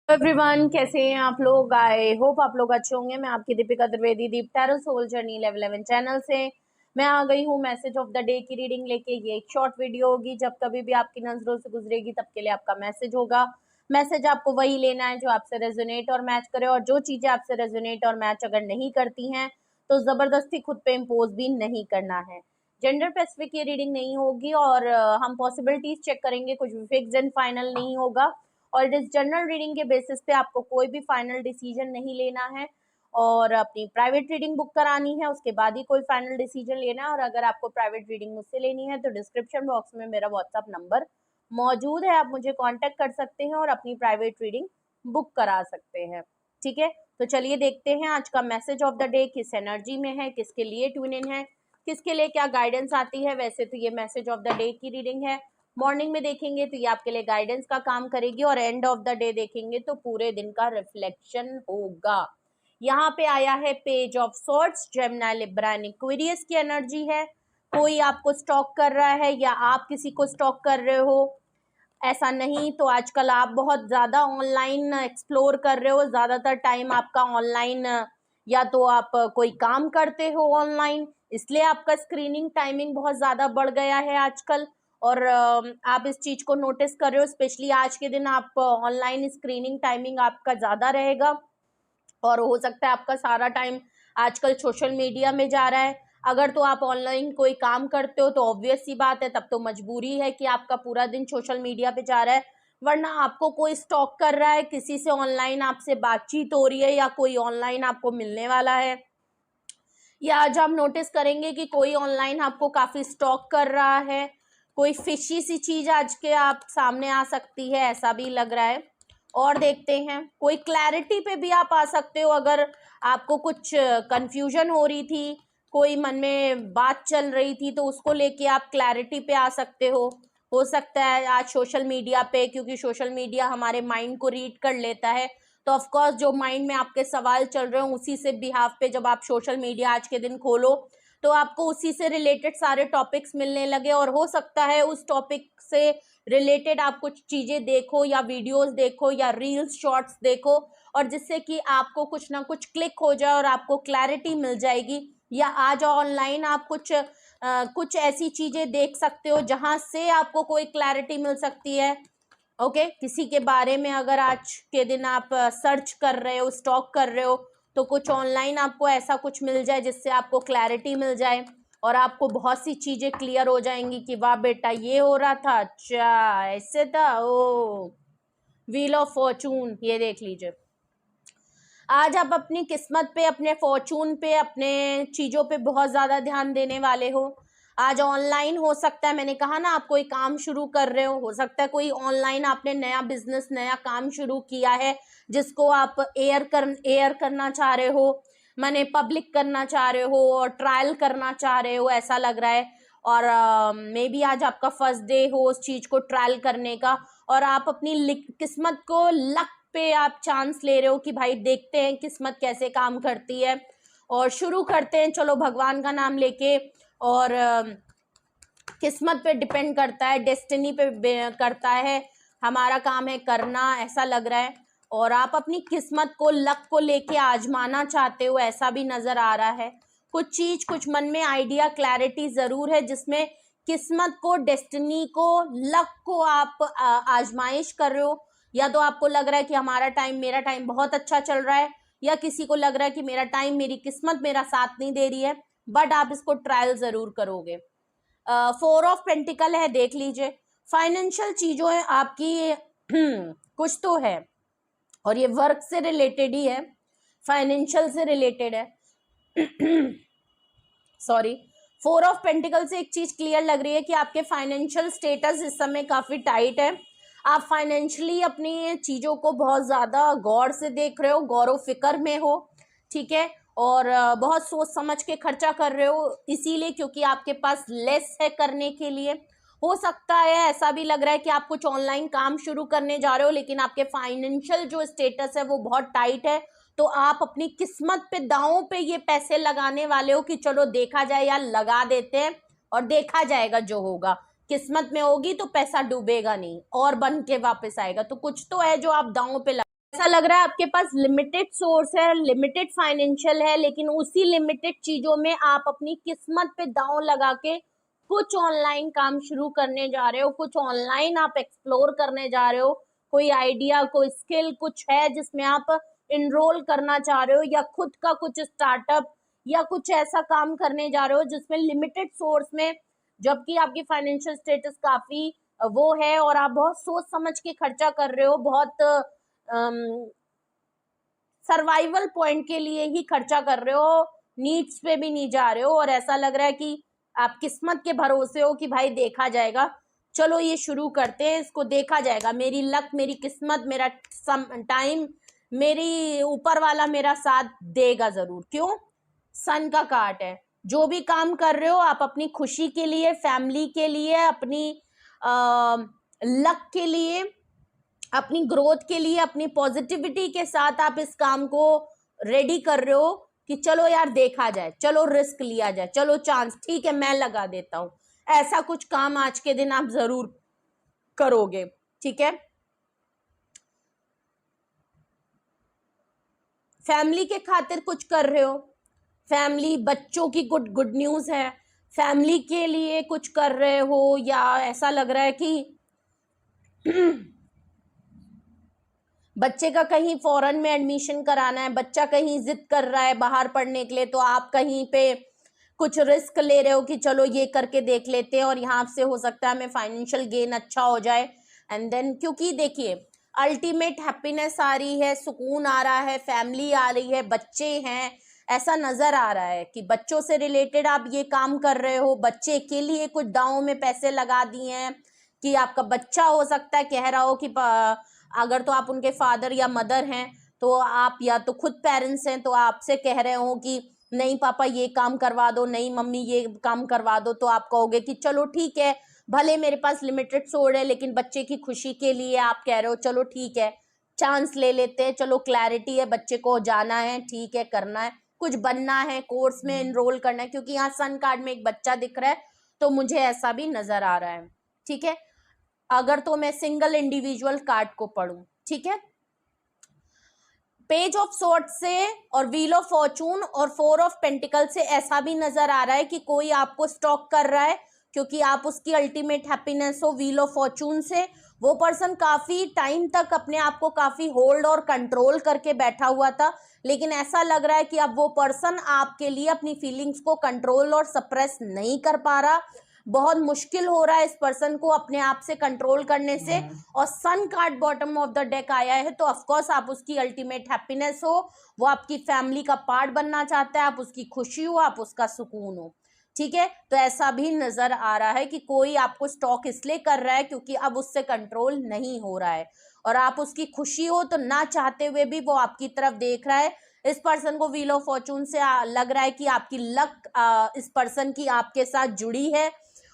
Everyone, कैसे हैं आप लोग। आई होप आप लोग अच्छे होंगे। मैं आपकी Deepika Trivedi, Deep tarot soul journey level 11 channel से मैं आ गई हूँ मैसेज ऑफ द डे की रीडिंग लेके। ये एक शॉर्ट वीडियो होगी, जब कभी भी आपकी नजरों से गुजरेगी तब के लिए आपका मैसेज होगा। मैसेज आपको वही लेना है जो आपसे रेजोनेट और मैच करे, और जो चीजें आपसे रेजोनेट और मैच अगर नहीं करती हैं तो जबरदस्ती खुद पे इम्पोज भी नहीं करना है। जेंडर स्पेसिफिक ये रीडिंग नहीं होगी, और हम पॉसिबिलिटीज चेक करेंगे, कुछ भी फिक्स एंड फाइनल नहीं होगा। और इस जनरल रीडिंग के बेसिस पे आपको कोई भी फाइनल डिसीजन नहीं लेना है, और अपनी प्राइवेट रीडिंग बुक करानी है, उसके बाद ही कोई फाइनल डिसीजन लेना है। और अगर आपको प्राइवेट रीडिंग मुझसे लेनी है तो डिस्क्रिप्शन बॉक्स में मेरा व्हाट्सअप नंबर मौजूद है, आप मुझे कांटेक्ट कर सकते हैं और अपनी प्राइवेट रीडिंग बुक करा सकते हैं। ठीक है, तो चलिए देखते हैं आज का मैसेज ऑफ द डे किस एनर्जी में है, किसके लिए ट्यून इन है, किसके लिए क्या गाइडेंस आती है। वैसे तो ये मैसेज ऑफ द डे की रीडिंग है, मॉर्निंग में देखेंगे तो ये आपके लिए गाइडेंस का काम करेगी, और एंड ऑफ द डे देखेंगे तो पूरे दिन का रिफ्लेक्शन होगा। यहाँ पे आया है page of swords, Gemini, Libra and Aquarius की एनर्जी है। कोई आपको स्टॉक कर रहा है या आप किसी को स्टॉक कर रहे हो, ऐसा नहीं तो आजकल आप बहुत ज्यादा ऑनलाइन एक्सप्लोर कर रहे हो, ज्यादातर टाइम आपका ऑनलाइन, या तो आप कोई काम करते हो ऑनलाइन, इसलिए आपका स्क्रीनिंग टाइमिंग बहुत ज्यादा बढ़ गया है आजकल। और आप इस चीज को नोटिस कर रहे हो, स्पेशली आज के दिन आप ऑनलाइन स्क्रीनिंग टाइमिंग आपका ज्यादा रहेगा, और हो सकता है आपका सारा टाइम आजकल सोशल मीडिया में जा रहा है। अगर तो आप ऑनलाइन कोई काम करते हो तो ऑब्वियस सी बात है, तब तो मजबूरी है कि आपका पूरा दिन सोशल मीडिया पे जा रहा है, वरना आपको कोई स्टॉक कर रहा है, किसी से ऑनलाइन आपसे बातचीत हो रही है, या कोई ऑनलाइन आपको मिलने वाला है, या आज आप नोटिस करेंगे कि कोई ऑनलाइन आपको काफी स्टॉक कर रहा है। कोई फिशी सी चीज आज के आप सामने आ सकती है, ऐसा भी लग रहा है। और देखते हैं, कोई क्लैरिटी पे भी आप आ सकते हो। अगर आपको कुछ कंफ्यूजन हो रही थी, कोई मन में बात चल रही थी, तो उसको लेके आप क्लैरिटी पे आ सकते हो सकता है आज सोशल मीडिया पे, क्योंकि सोशल मीडिया हमारे माइंड को रीड कर लेता है, तो ऑफ कोर्स जो माइंड में आपके सवाल चल रहे हो उसी से बिहाफ पे जब आप सोशल मीडिया आज के दिन खोलो तो आपको उसी से रिलेटेड सारे टॉपिक्स मिलने लगे, और हो सकता है उस टॉपिक से रिलेटेड आप कुछ चीजें देखो, या वीडियोस देखो, या रील्स शॉर्ट्स देखो, और जिससे कि आपको कुछ ना कुछ क्लिक हो जाए और आपको क्लैरिटी मिल जाएगी। या आज ऑनलाइन आप कुछ ऐसी चीजें देख सकते हो जहां से आपको कोई क्लैरिटी मिल सकती है। ओके, किसी के बारे में अगर आज के दिन आप सर्च कर रहे हो, स्टॉक कर रहे हो, तो कुछ ऑनलाइन आपको ऐसा कुछ मिल जाए जिससे आपको क्लैरिटी मिल जाए, और आपको बहुत सी चीजें क्लियर हो जाएंगी कि वाह बेटा ये हो रहा था, अच्छा ऐसे था। ओ, व्हील ऑफ फॉर्चून, ये देख लीजिए। आज आप अपनी किस्मत पे, अपने फॉर्चून पे, अपने चीजों पे बहुत ज्यादा ध्यान देने वाले हो। आज ऑनलाइन हो सकता है, मैंने कहा ना, आप कोई काम शुरू कर रहे हो सकता है कोई ऑनलाइन आपने नया बिजनेस, नया काम शुरू किया है जिसको आप एयर करना चाह रहे हो, माने पब्लिक करना चाह रहे हो और ट्रायल करना चाह रहे हो, ऐसा लग रहा है। और मे बी आज आपका फर्स्ट डे हो उस चीज को ट्रायल करने का, और आप अपनी किस्मत को, लक पे आप चांस ले रहे हो कि भाई देखते हैं किस्मत कैसे काम करती है, और शुरू करते हैं चलो भगवान का नाम लेके। और किस्मत पे डिपेंड करता है, डेस्टिनी पे करता है, हमारा काम है करना, ऐसा लग रहा है। और आप अपनी किस्मत को, लक को लेके आजमाना चाहते हो, ऐसा भी नजर आ रहा है। कुछ चीज, कुछ मन में आइडिया, क्लैरिटी जरूर है जिसमें किस्मत को, डेस्टिनी को, लक को आप आजमाइश कर रहे हो। या तो आपको लग रहा है कि हमारा टाइम, मेरा टाइम बहुत अच्छा चल रहा है, या किसी को लग रहा है कि मेरा टाइम, मेरी किस्मत मेरा साथ नहीं दे रही है, बट आप इसको ट्रायल जरूर करोगे। 4 ऑफ पेंटिकल है, देख लीजिए। फाइनेंशियल चीजों है आपकी कुछ तो है, और ये वर्क से रिलेटेड ही है, फाइनेंशियल से रिलेटेड है। सॉरी, 4 ऑफ पेंटिकल से एक चीज क्लियर लग रही है कि आपके फाइनेंशियल स्टेटस इस समय काफी टाइट है। आप फाइनेंशियली अपनी चीजों को बहुत ज्यादा गौर से देख रहे हो, गौर फिक्र में हो, ठीक है, और बहुत सोच समझ के खर्चा कर रहे हो, इसीलिए क्योंकि आपके पास लेस है करने के लिए। हो सकता है ऐसा भी लग रहा है कि आप कुछ ऑनलाइन काम शुरू करने जा रहे हो, लेकिन आपके फाइनेंशियल जो स्टेटस है वो बहुत टाइट है, तो आप अपनी किस्मत पे, दांव पे ये पैसे लगाने वाले हो कि चलो देखा जाए यार, लगा देते हैं और देखा जाएगा जो होगा। किस्मत में होगी तो पैसा डूबेगा नहीं और बन के वापस आएगा, तो कुछ तो है जो आप दांव पे ऐसा लग रहा है आपके पास लिमिटेड सोर्स है, लिमिटेड फाइनेंशियल है, लेकिन उसी लिमिटेड चीजों में आप अपनी किस्मत पे दांव लगा के कुछ ऑनलाइन काम शुरू करने जा रहे हो, कुछ ऑनलाइन आप एक्सप्लोर करने जा रहे हो, कोई आइडिया, कोई स्किल कुछ है जिसमें आप इनरोल करना चाह रहे हो, या खुद का कुछ स्टार्टअप या कुछ ऐसा काम करने जा रहे हो जिसमें लिमिटेड सोर्स में, जबकि आपकी फाइनेंशियल स्टेटस काफी वो है और आप बहुत सोच समझ के खर्चा कर रहे हो, बहुत सर्वाइवल पॉइंट के लिए ही खर्चा कर रहे हो, नीड्स पे भी नहीं जा रहे हो, और ऐसा लग रहा है कि आप किस्मत के भरोसे हो कि भाई देखा जाएगा, चलो ये शुरू करते हैं, इसको देखा जाएगा, मेरी लक, मेरी किस्मत, मेरा टाइम, मेरी ऊपर वाला मेरा साथ देगा जरूर। क्यों? सन का कार्ड है। जो भी काम कर रहे हो आप अपनी खुशी के लिए, फैमिली के लिए, अपनी लक के लिए, अपनी ग्रोथ के लिए, अपनी पॉजिटिविटी के साथ आप इस काम को रेडी कर रहे हो कि चलो यार देखा जाए, चलो रिस्क लिया जाए, चलो चांस, ठीक है मैं लगा देता हूं। ऐसा कुछ काम आज के दिन आप जरूर करोगे, ठीक है। फैमिली के खातिर कुछ कर रहे हो, फैमिली, बच्चों की गुड न्यूज है, फैमिली के लिए कुछ कर रहे हो, या ऐसा लग रहा है कि बच्चे का कहीं फॉरेन में एडमिशन कराना है, बच्चा कहीं जिद कर रहा है बाहर पढ़ने के लिए, तो आप कहीं पे कुछ रिस्क ले रहे हो कि चलो ये करके देख लेते हैं और यहाँ से हो सकता है हमें फाइनेंशियल गेन अच्छा हो जाए। एंड देन क्योंकि देखिए अल्टीमेट हैप्पीनेस आ रही है, सुकून आ रहा है, फैमिली आ रही है, बच्चे हैं, ऐसा नजर आ रहा है कि बच्चों से रिलेटेड आप ये काम कर रहे हो, बच्चे के लिए कुछ दांव में पैसे लगा दिए हैं, कि आपका बच्चा हो सकता है कह रहा हो कि अगर तो आप उनके फादर या मदर हैं तो आप, या तो खुद पेरेंट्स हैं तो आपसे कह रहे हो कि नहीं पापा ये काम करवा दो, नहीं मम्मी ये काम करवा दो, तो आप कहोगे कि चलो ठीक है, भले मेरे पास लिमिटेड सोर्स है लेकिन बच्चे की खुशी के लिए आप कह रहे हो चलो ठीक है चांस ले लेते हैं, चलो क्लैरिटी है, बच्चे को जाना है, ठीक है करना है, कुछ बनना है, कोर्स में एनरोल करना है, क्योंकि यहाँ सन कार्ड में एक बच्चा दिख रहा है तो मुझे ऐसा भी नजर आ रहा है, ठीक है। अगर तो मैं सिंगल इंडिविजुअल कार्ड को पढ़ूं, ठीक है, पेज ऑफ सॉर्ड से और व्हील ऑफ फॉर्चून और 4 ऑफ पेंटिकल से ऐसा भी नजर आ रहा है कि कोई आपको स्टॉक कर रहा है, क्योंकि आप उसकी अल्टीमेट हैप्पीनेस हो व्हील ऑफ फॉर्चून से। वो पर्सन काफी टाइम तक अपने आप को काफी होल्ड और कंट्रोल करके बैठा हुआ था, लेकिन ऐसा लग रहा है कि अब वो पर्सन आपके लिए अपनी फीलिंग्स को कंट्रोल और सप्रेस नहीं कर पा रहा, बहुत मुश्किल हो रहा है इस पर्सन को अपने आप से कंट्रोल करने से। और सन card bottom of the deck आया है तो ऑफ कोर्स आप उसकी अल्टीमेट हैप्पीनेस हो, वो आपकी फैमिली का पार्ट बनना चाहता है, आप उसकी खुशी हो, आप उसका सुकून हो, ठीक है। तो ऐसा भी नजर आ रहा है कि कोई आपको स्टॉक इसलिए कर रहा है क्योंकि अब उससे कंट्रोल नहीं हो रहा है, और आप उसकी खुशी हो तो ना चाहते हुए भी वो आपकी तरफ देख रहा है। इस पर्सन को व्हील ऑफ फॉर्चून से लग रहा है कि आपकी लक इस पर्सन की आपके साथ जुड़ी है,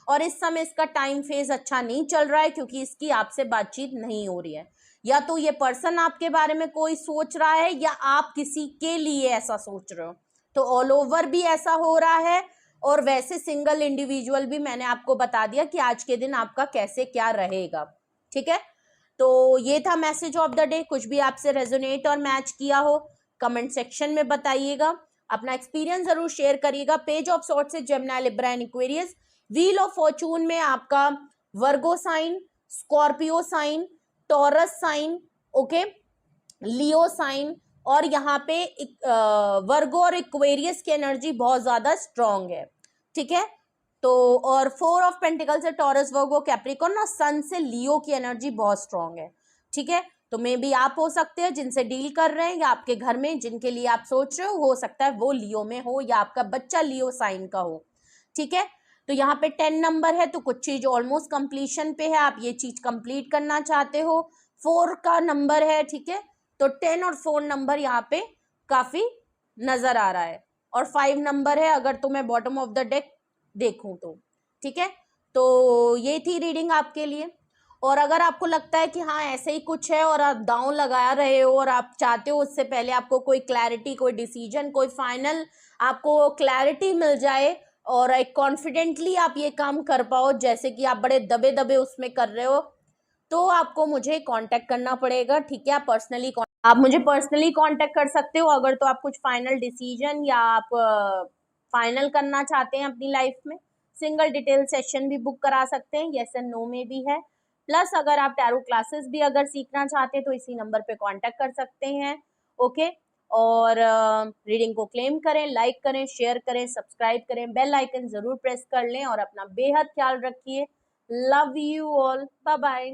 और इस समय इसका टाइम फेज अच्छा नहीं चल रहा है क्योंकि इसकी आपसे बातचीत नहीं हो रही है, या तो ये पर्सन आपके बारे में कोई सोच रहा है या आप किसी के लिए ऐसा सोच रहे हो, तो ऑल ओवर भी ऐसा हो रहा है। और वैसे सिंगल इंडिविजुअल भी मैंने आपको बता दिया कि आज के दिन आपका कैसे क्या रहेगा, ठीक है। तो ये था मैसेज ऑफ द डे, कुछ भी आपसे रेजोनेट और मैच किया हो कमेंट सेक्शन में बताइएगा, अपना एक्सपीरियंस जरूर शेयर करिएगा। पेज ऑफ सॉर्ट से Gemini, Libra and Aquarius, wheel of fortune में आपका Virgo sign, Scorpio sign, Taurus sign, okay, Leo sign, और यहाँ पे वर्गो और एक्वेरियस की एनर्जी बहुत ज्यादा स्ट्रांग है, ठीक है। तो और 4 ऑफ पेंटिकल से टॉरस, वर्गो, कैप्रिकॉर्न, और सन से लियो की एनर्जी बहुत स्ट्रांग है, ठीक है। तो मे भी आप हो सकते हैं जिनसे डील कर रहे हैं, या आपके घर में जिनके लिए आप सोच रहे हो सकता है वो लियो में हो, या आपका बच्चा लियो साइन का हो, ठीक है। तो यहाँ पे 10 नंबर है तो कुछ चीज ऑलमोस्ट कंप्लीशन पे है, आप ये चीज कंप्लीट करना चाहते हो। 4 का नंबर है, ठीक है, तो 10 और 4 नंबर यहाँ पे काफी नजर आ रहा है, और 5 नंबर है अगर तो मैं बॉटम ऑफ द डेक देखूं तो, ठीक है। तो ये थी रीडिंग आपके लिए, और अगर आपको लगता है कि हाँ ऐसे ही कुछ है और आप दांव लगा रहे हो और आप चाहते हो उससे पहले आपको कोई क्लैरिटी, कोई डिसीजन, कोई फाइनल आपको क्लैरिटी मिल जाए और एक कॉन्फिडेंटली आप ये काम कर पाओ, जैसे कि आप बड़े दबे दबे उसमें कर रहे हो, तो आपको मुझे कांटेक्ट करना पड़ेगा, ठीक है। आप पर्सनली आप मुझे पर्सनली कांटेक्ट कर सकते हो अगर तो आप कुछ फाइनल डिसीजन या आप फाइनल करना चाहते हैं अपनी लाइफ में। सिंगल डिटेल सेशन भी बुक करा सकते हैं, यस एंड नो में भी है। प्लस अगर आप टैरो क्लासेस भी अगर सीखना चाहते हैं तो इसी नंबर पे कांटेक्ट कर सकते हैं। ओके, और रीडिंग को क्लेम करें, लाइक करें, शेयर करें, सब्सक्राइब करें, बेल आइकन जरूर प्रेस कर लें और अपना बेहद ख्याल रखिए। Love you all, bye bye.